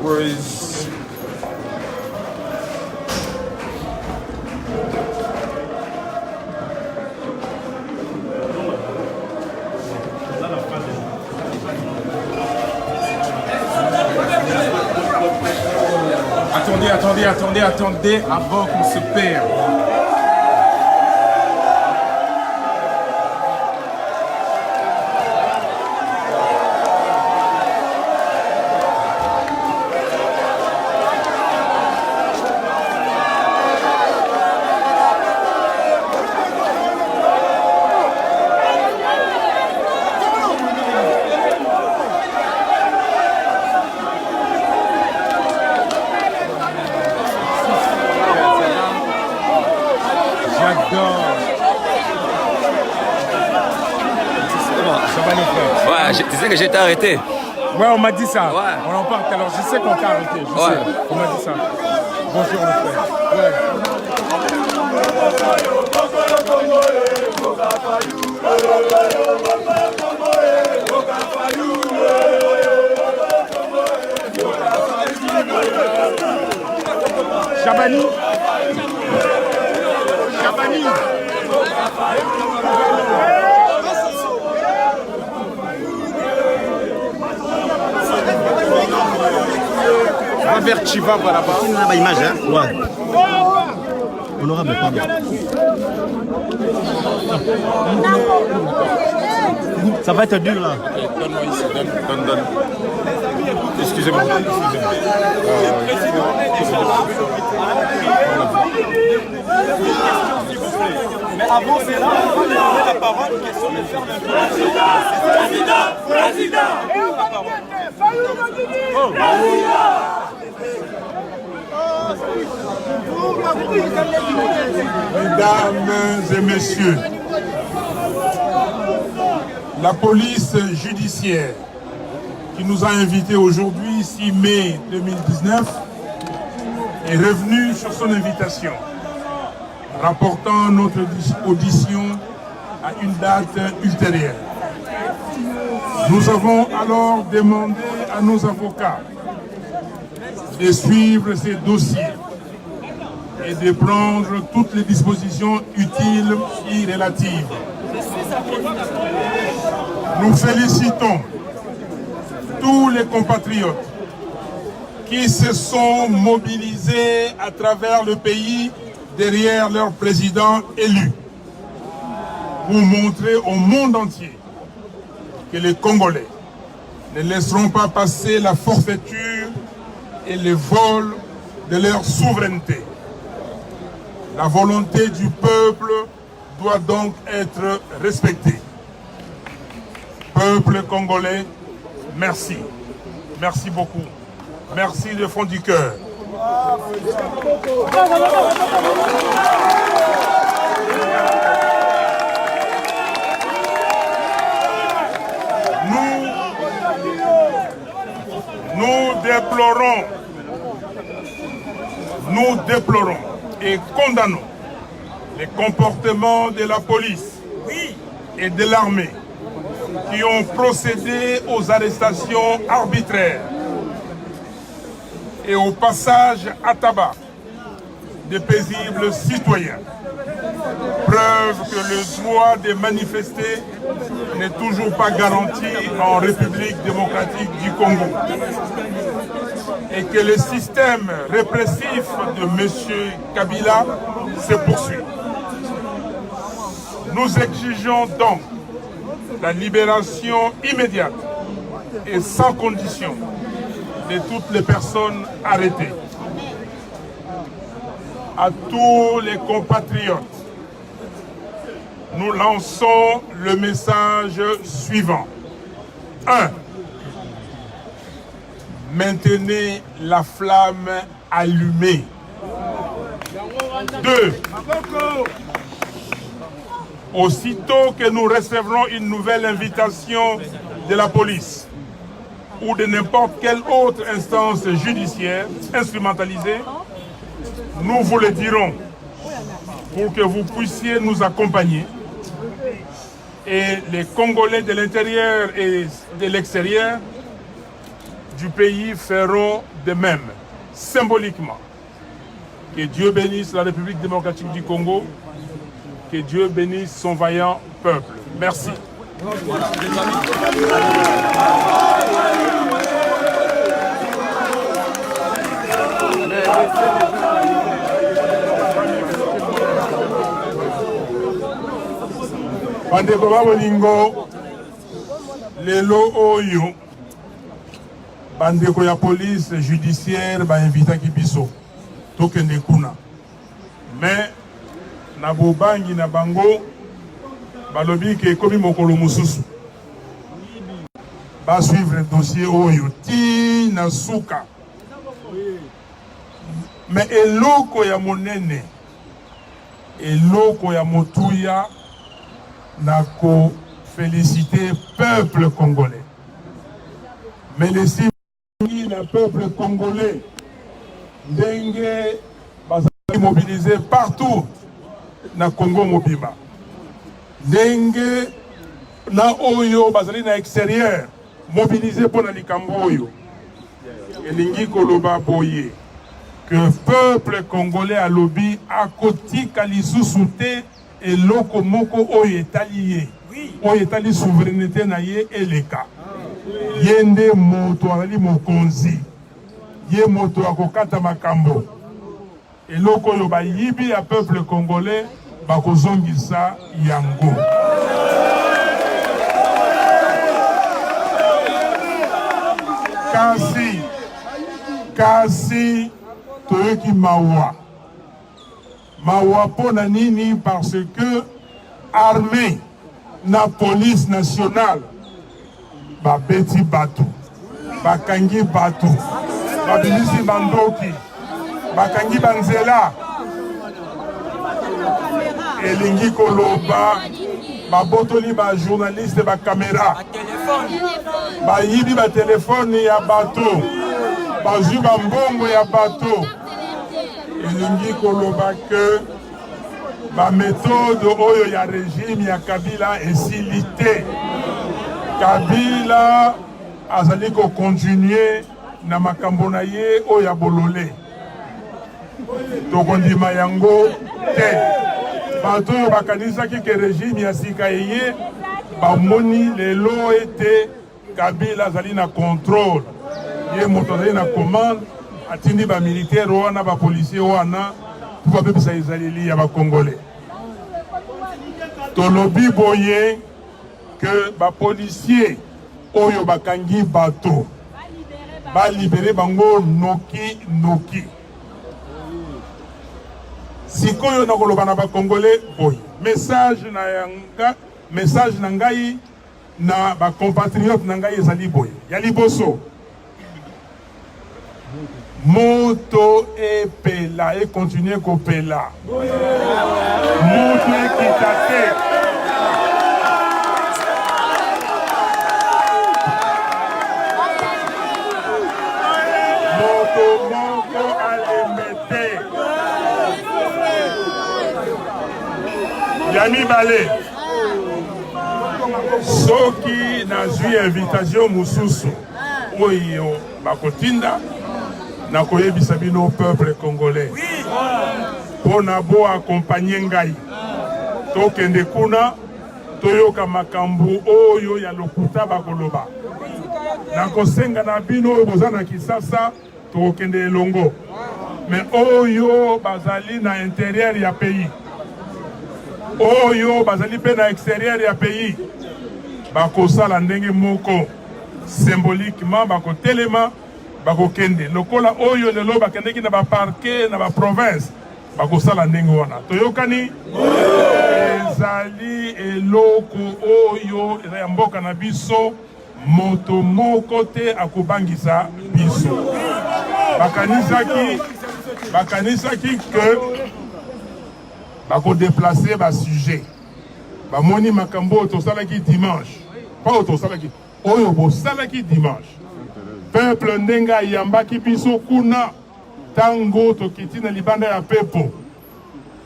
Where is... Attendez, avant qu'on se perde. Ouais, tu sais que j'ai été arrêté. Ouais, on m'a dit ça. Ouais. On en parle tout à l'heure. Je sais qu'on t'a arrêté. Je sais. On m'a dit ça. Bonjour, le frère. Ouais. Chabani. Va vers Chiva, là-bas. On a image, hein? Ouais. Honorable, pardon. Ça va être dur, là. Donne-moi ici, donne. Excusez-moi. Mais avant, c'est là, on va donner la parole. Président. Mesdames et messieurs, la police judiciaire qui nous a invités aujourd'hui, 6 mai 2019, est revenue sur son invitation, rapportant notre audition à une date ultérieure. Nous avons alors demandé à nos avocats de suivre ces dossiers et de prendre toutes les dispositions utiles et relatives. Nous félicitons tous les compatriotes qui se sont mobilisés à travers le pays derrière leur président élu pour montrer au monde entier que les Congolais ne laisseront pas passer la forfaiture et le vol de leur souveraineté. La volonté du peuple doit donc être respectée. Peuple congolais, merci. Merci beaucoup. Merci du fond du cœur. Nous déplorons et condamnons les comportements de la police et de l'armée qui ont procédé aux arrestations arbitraires et au passage à tabac de paisibles citoyens. Preuve que le droit de manifester n'est toujours pas garanti en République démocratique du Congo et que le système répressif de M. Kabila se poursuit. Nous exigeons donc la libération immédiate et sans condition de toutes les personnes arrêtées. À tous les compatriotes, nous lançons le message suivant. 1. Maintenez la flamme allumée. 2. Aussitôt que nous recevrons une nouvelle invitation de la police ou de n'importe quelle autre instance judiciaire instrumentalisée, nous vous le dirons pour que vous puissiez nous accompagner et les Congolais de l'intérieur et de l'extérieur du pays feront de même, symboliquement. Que Dieu bénisse la République démocratique du Congo, que Dieu bénisse son vaillant peuple. Merci. Bandeko babolingo lelo oyo bandeko ya police judiciaire bainvitaki biso tokende kuna mais na bobangi na bango balobi ke ekomi mokolo mosusu basuivre dossier oyo ti na suka mais eloko ya monene eloko ya motuya nako féliciter peuple congolais. Mais les signes du peuple congolais, dengue, mobilisé partout na Congo mobima. Dengue, na oyo, bazali na extérieur, mobilisé pour na likamboyo. Elingi koloba boye, que peuple congolais a lobby à côté kalisusu te et loko moko oyo etalié. Oyo etali souveraineté na ye eleka. Yende moto ali mokonzi. Ye moto akokata makambo. Eloko oyo bayibi ya peuple congolais bakozongisa yango. Kasi toyoki mawa. Mawa pona nini parce que armée na police nationale babeti batu bakangi batu babilisi bandoki bakangi banzela elingi koloba babotoli ba journaliste ba caméra bayibi ba telefone ya bato bazwi ba mbongo ya bato elingi koloba que ba méthode oyo ya régime ya Kabila esilité. Kabila azali ko continuer na makambo na ye oyo ya bolole. Tokondima yango te. Bato oyo bakanisaki ke régime ya sika ye bamoni lelo ete Kabila azali na contrôle. Ye moto azali na commande atindi ba militaire wana ba policier wana pour babebisa ezaleli ya ba congolais. Tolobi boye que ba policier oyo bakangi bato ba libérer bango noki. Sikoyo na koloba na ba congolais boye. Message na ngai na ba compatriotes na ngai ezali boye. Ya liboso. Moto et pela et continuer ko pela. Moto et kitate. Moto alemete. Yami Balé. Soki nazui invitation mususu. Oyo bakotinda. Nakoyebisa bino peuple congolais. Pona bo accompagner ngai. Tokende kuna toyoka makambu oyo ya lokuta bakoloba. Nakosenga na bino oyo bozana Kisasa tokende elongo. Mais oyo bazali na intérieur ya pays. Oyo bazali pe na extérieur ya pays. Bakosala ndenge moko symboliquement bakotelema bakokende lokola oyo lelo bakendeki na ba parquet na ba province bakosala ndenge wana toyokani ezali eloko oyo eza ya mboka na biso moto moko te akobangisa biso bakanisaki que bakodeplace ba sujet bamoni makambo oyo tosalaki dimanche pas oyo tosalaki oyo bosalaki dimanche peuple ndenga yambaki biso kuna tango tokiti na libanda ya pepo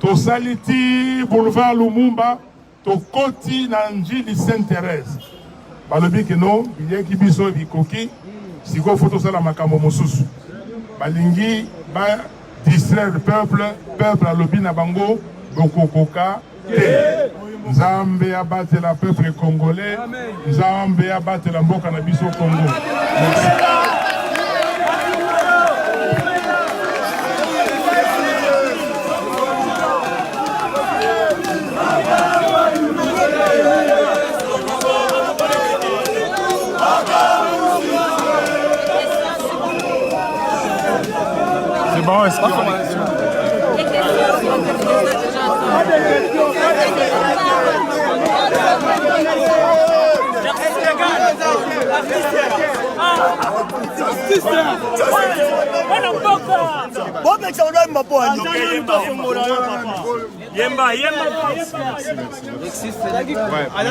tosaliti boulevard Lumumba tokoti na njili Sainte-Thérèse balobi ke non biyeki biso bikoki siko faut tosala makambo mosusu balingi ba distraire le peuple alobi na bango bokokoka te Nzambe abatela peuple congolais Nzambe abatela mboka na biso Congo. Merci. C'est bon, est-ce qu'on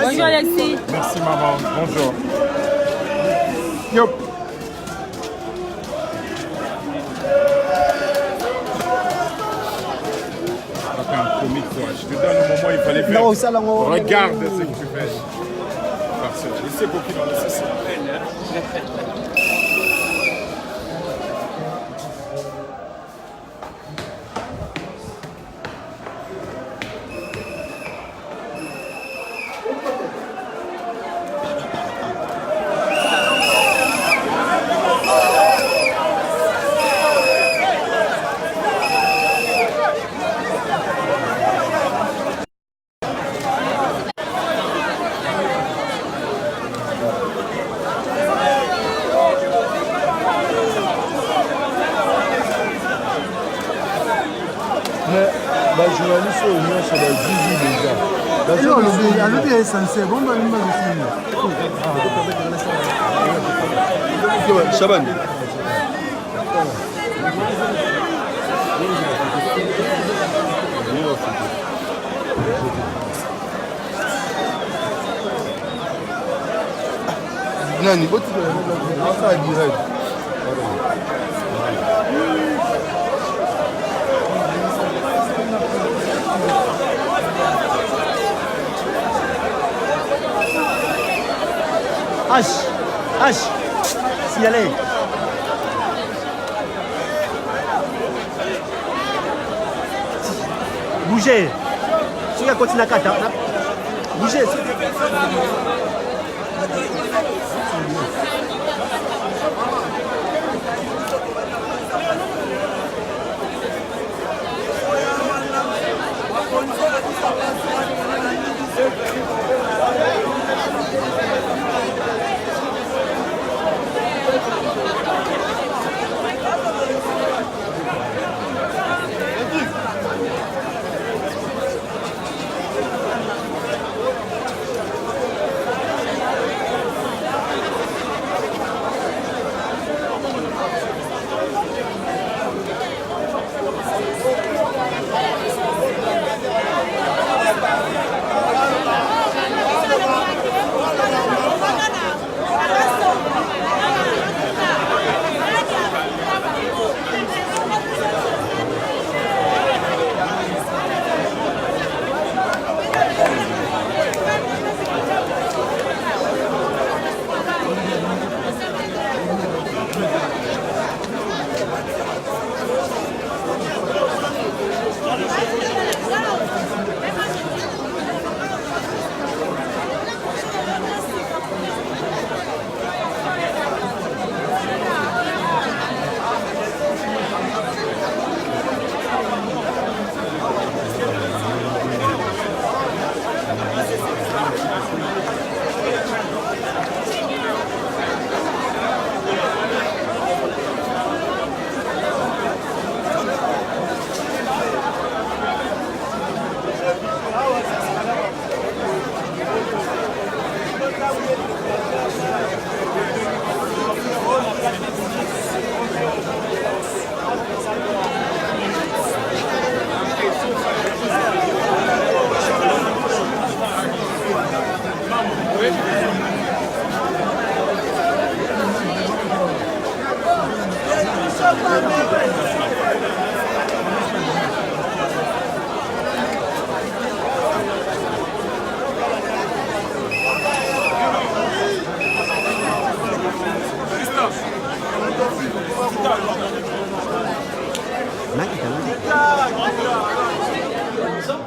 Bonjour Alexis. Merci maman, bonjour. Yop. Un comique, toi. Je te donne le moment, il fallait faire. Regarde ce que tu fais. Parce que je sais pour qui on est. journaliste au moins sur la Gigi déjà. Alors, est sincère. Bon, Chaban. Nani, boti ça direct. H, si allez. Bougez. Si vous continuez à kata, bougez.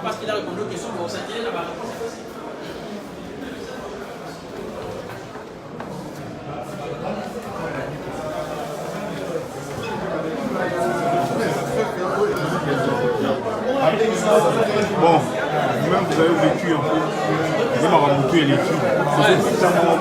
Parce qu'il a répondu aux questions, vous ressentez là-bas. Bon, vous-même vous avez vécu un peu. Vous m'avez montré l'étude. C'est ça, moi,